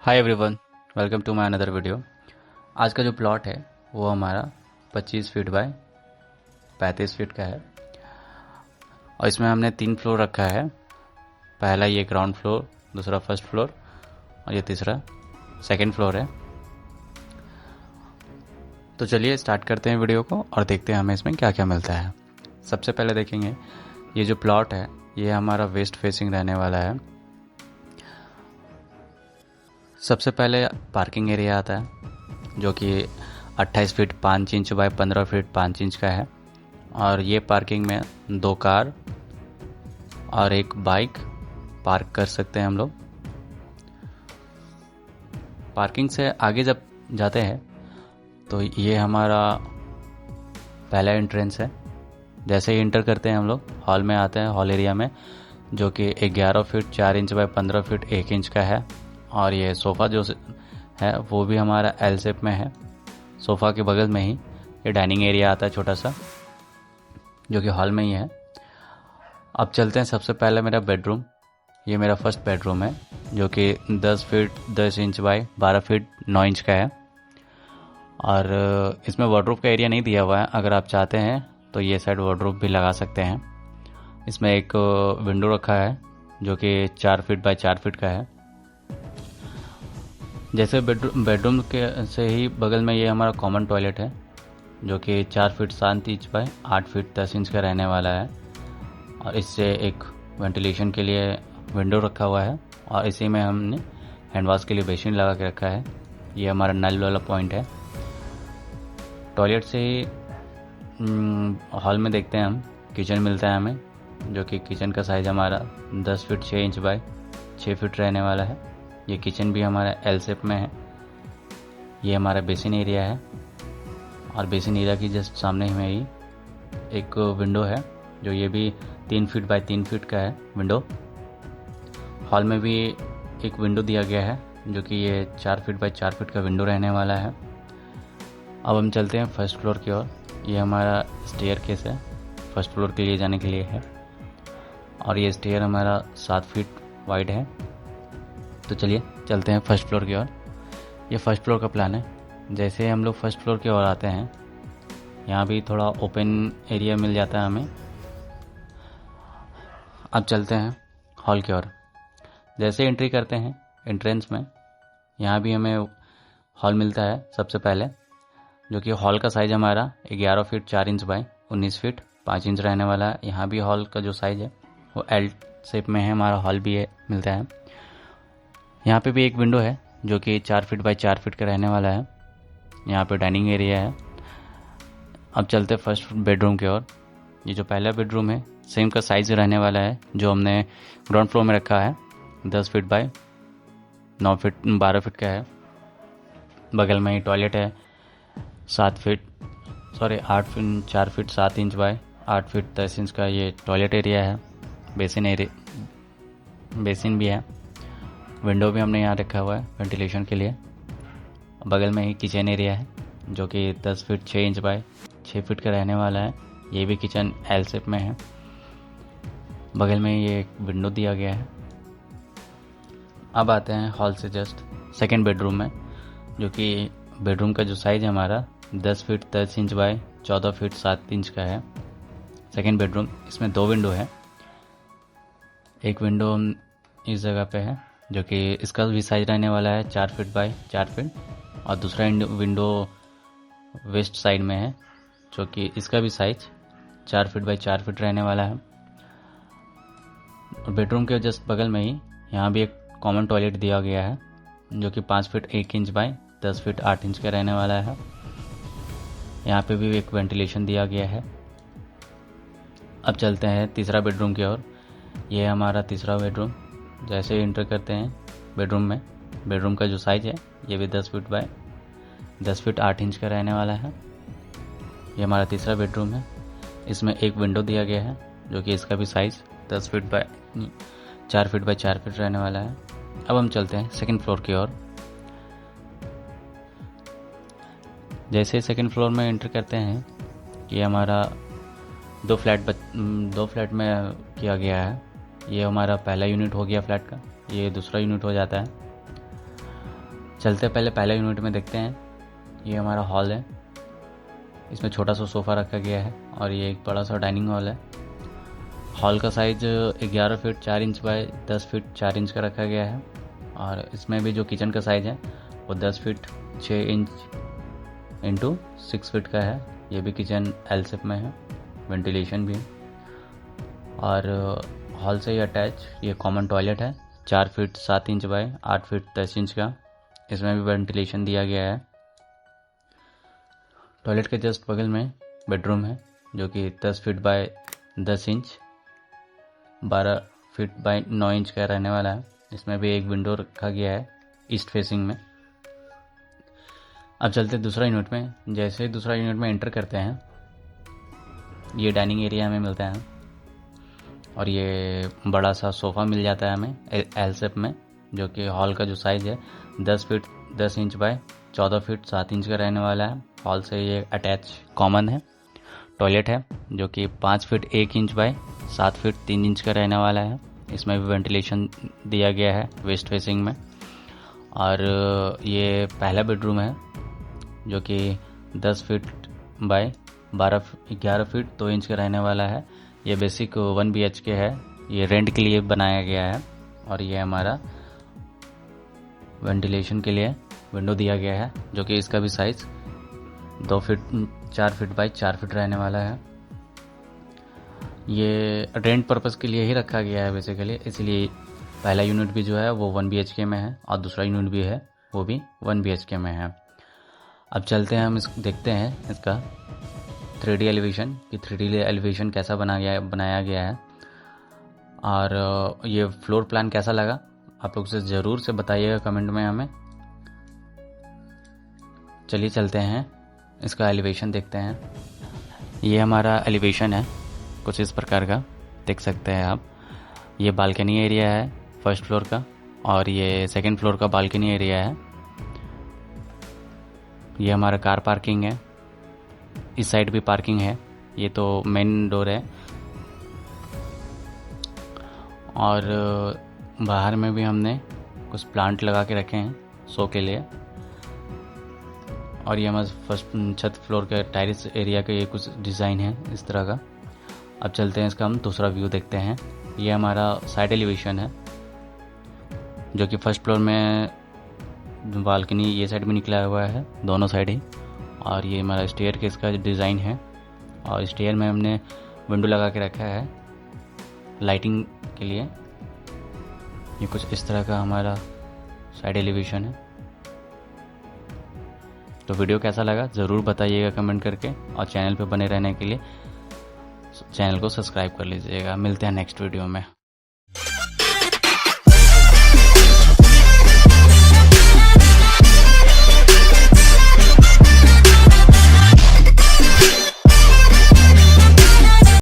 Hi everyone, welcome to my another video. आज का जो प्लॉट है वो हमारा 25 फीट बाय 35 फीट का है और इसमें हमने 3 फ्लोर रखा है। पहला ये ग्राउंड फ्लोर, दूसरा फर्स्ट फ्लोर और ये तीसरा सेकंड फ्लोर है। तो चलिए स्टार्ट करते हैं वीडियो को और देखते हैं हमें इसमें क्या क्या मिलता है। सबसे पहले देखेंगे ये जो प्लॉट है ये हमारा वेस्ट फेसिंग रहने वाला है। सबसे पहले पार्किंग एरिया आता है जो कि 28 feet 5 inch by 15 feet 5 inch का है और ये पार्किंग में 2 कार और 1 बाइक पार्क कर सकते हैं हम लोग। पार्किंग से आगे जब जाते हैं तो ये हमारा पहला एंट्रेंस है। जैसे ही इंटर करते हैं हम लोग हॉल में आते हैं, हॉल एरिया में, जो कि 11 feet 4 inch by 15 feet 1 inch का है और ये सोफ़ा जो है वो भी हमारा एल शेप में है। सोफ़ा के बगल में ही ये डाइनिंग एरिया आता है छोटा सा, जो कि हॉल में ही है। अब चलते हैं सबसे पहले मेरा बेडरूम। ये मेरा फर्स्ट बेडरूम है जो कि 10 feet 10 inch by 12 feet 9 inch का है और इसमें वार्डरोब का एरिया नहीं दिया हुआ है। अगर आप चाहते हैं तो ये साइड वार्डरोब भी लगा सकते हैं। इसमें एक विंडो रखा है जो कि 4 फीट बाय 4 फीट का है। जैसे बेडरूम के से ही बगल में ये हमारा कॉमन टॉयलेट है जो कि 4 feet 7 inch by 8 feet 10 inch का रहने वाला है और इससे एक वेंटिलेशन के लिए विंडो रखा हुआ है और इसी में हमने हैंड वॉश के लिए बेसिन लगा के रखा है। ये हमारा नल वाला पॉइंट है। टॉयलेट से ही हॉल में देखते हैं हम किचन मिलता है हमें, जो कि किचन का साइज़ हमारा 10 फीट 6 इंच बाय 6 फीट रहने वाला है। ये किचन भी हमारा एल शेप में है। ये हमारा बेसिन एरिया है और बेसिन एरिया की जस्ट सामने में ही एक विंडो है जो ये भी 3 फीट बाय 3 फीट का है विंडो। हॉल में भी एक विंडो दिया गया है जो कि ये 4 फीट बाय 4 फीट का विंडो रहने वाला है। अब हम चलते हैं फर्स्ट फ्लोर की ओर। ये हमारा स्टेयर केस है, फर्स्ट फ्लोर के लिए जाने के लिए है और ये स्टेयर हमारा 7 फीट वाइड है। तो चलिए चलते हैं फर्स्ट फ्लोर की ओर। ये फर्स्ट फ्लोर का प्लान है। जैसे हम लोग फर्स्ट फ्लोर की ओर आते हैं यहाँ भी थोड़ा ओपन एरिया मिल जाता है हमें। अब चलते हैं हॉल की ओर। जैसे एंट्री करते हैं एंट्रेंस में यहाँ भी हमें हॉल मिलता है सबसे पहले, जो कि हॉल का साइज़ हमारा 11 feet 4 inch by 19 feet 5 inch रहने वाला है। यहाँ भी हॉल का जो साइज़ है वो एल शेप में है। हमारा हॉल भी है मिलता है। यहाँ पे भी एक विंडो है जो कि 4 फीट बाय 4 फीट का रहने वाला है। यहाँ पे डाइनिंग एरिया है। अब चलते फर्स्ट बेडरूम की ओर। ये जो पहला बेडरूम है सेम का साइज़ रहने वाला है जो हमने ग्राउंड फ्लोर में रखा है। 10 फीट बाय 9 फीट 12 फीट का है। बगल में ही टॉयलेट है 8 feet 4 feet 7 inch by 8 feet 10 inch का ये टॉयलेट एरिया है। बेसिन भी है। विंडो भी हमने यहाँ रखा हुआ है वेंटिलेशन के लिए। बगल में ही किचन एरिया है जो कि 10 फीट 6 इंच बाय 6 फीट का रहने वाला है। ये भी किचन एल शेप में है। बगल में ये एक विंडो दिया गया है। अब आते हैं हॉल से जस्ट सेकंड बेडरूम में, जो कि बेडरूम का जो साइज़ है हमारा 10 feet 10 inch by 14 feet 7 inch का है। सेकंड बेडरूम, इसमें 2 विंडो है। एक विंडो इस जगह पे है जो कि इसका भी साइज रहने वाला है 4 फीट बाय 4 फीट और दूसरा विंडो वेस्ट साइड में है जो कि इसका भी साइज 4 फीट बाय 4 फीट रहने वाला है। और बेडरूम के जस्ट बगल में ही यहाँ भी एक कॉमन टॉयलेट दिया गया है जो कि 5 feet 1 inch by 10 feet 8 inch का रहने वाला है। यहाँ पे भी एक वेंटिलेशन दिया गया है। अब चलते हैं तीसरा बेडरूम की ओर। ये हमारा तीसरा बेडरूम। जैसे ही इंटर करते हैं बेडरूम में, बेडरूम का जो साइज़ है ये भी 10 फीट बाय 10 फीट 8 इंच का रहने वाला है। ये हमारा तीसरा बेडरूम है। इसमें एक विंडो दिया गया है जो कि इसका भी size 10 feet by 4 feet by 4 feet रहने वाला है। अब हम चलते हैं सेकंड फ्लोर की ओर। जैसे सेकंड फ्लोर में एंटर करते हैं ये हमारा 2 फ्लैट में किया गया है। ये हमारा पहला यूनिट हो गया फ्लैट का, ये दूसरा यूनिट हो जाता है। चलते पहले यूनिट में देखते हैं। ये हमारा हॉल है, इसमें छोटा सा सोफ़ा रखा गया है और ये एक बड़ा सा डाइनिंग हॉल है। हॉल का size 11 feet 4 inch by 10 feet 4 inch का रखा गया है और इसमें भी जो किचन का साइज़ है वो 10 फीट 6 इंच इंटू 6 फीट का है। ये भी किचन एल शेप में है, वेंटिलेशन भी है। और हॉल से ही अटैच ये कॉमन टॉयलेट है, 4 feet 7 inch by 8 feet 10 inch का। इसमें भी वेंटिलेशन दिया गया है। टॉयलेट के जस्ट बगल में बेडरूम है जो कि 10 feet by 10 inch 12 feet by 9 inch का रहने वाला है। इसमें भी एक विंडो रखा गया है ईस्ट फेसिंग में। अब चलते दूसरा यूनिट में। जैसे ही दूसरा यूनिट में एंटर करते हैं, ये डाइनिंग एरिया हमें मिलता है और ये बड़ा सा सोफ़ा मिल जाता है हमें एल शेप में, जो कि हॉल का जो साइज़ है 10 feet 10 inch by 14 feet 7 inch का रहने वाला है। हॉल से ये अटैच कॉमन है। टॉयलेट है जो कि 5 feet 1 inch by 7 feet 3 inch का रहने वाला है। इसमें भी वेंटिलेशन दिया गया है वेस्ट फेसिंग में। और ये पहला बेडरूम है जो कि 10 फीट बाय 11 फीट 2 इंच का रहने वाला है। ये बेसिक 1 BHK है, ये रेंट के लिए बनाया गया है। और ये हमारा वेंटिलेशन के लिए विंडो दिया गया है जो कि इसका भी size 2 feet 4 feet by 4 feet रहने वाला है। ये रेंट पर्पज़ के लिए ही रखा गया है बेसिकली, इसलिए पहला यूनिट भी जो है वो 1 BHK में है और दूसरा यूनिट भी है वो भी 1 BHK में है। अब चलते हैं, हम देखते हैं इसका 3D एलिवेशन कि 3D एलिवेशन कैसा बनाया गया है और ये फ्लोर प्लान कैसा लगा आप लोग से ज़रूर से बताइएगा कमेंट में हमें। चलिए चलते हैं इसका एलिवेशन देखते हैं। ये हमारा एलिवेशन है कुछ इस प्रकार का, देख सकते हैं आप। ये बालकनी एरिया है फर्स्ट फ्लोर का और ये सेकंड फ्लोर का बालकनी एरिया है। ये हमारा कार पार्किंग है, इस साइड भी पार्किंग है। ये तो मेन डोर है और बाहर में भी हमने कुछ प्लांट लगा के रखे हैं शो के लिए। और ये हमारे फर्स्ट छत फ्लोर के टेरेस एरिया का ये कुछ डिज़ाइन है इस तरह का। अब चलते हैं इसका हम दूसरा व्यू देखते हैं। ये हमारा साइड एलिवेशन है जो कि फर्स्ट फ्लोर में बालकनी ये साइड में निकला हुआ है दोनों साइड ही। और ये हमारा स्टेयर के इसका डिज़ाइन है और स्टेयर में हमने विंडो लगा के रखा है लाइटिंग के लिए। ये कुछ इस तरह का हमारा साइड एलिवेशन है। तो वीडियो कैसा लगा ज़रूर बताइएगा कमेंट करके और चैनल पे बने रहने के लिए चैनल को सब्सक्राइब कर लीजिएगा। मिलते हैं नेक्स्ट वीडियो में।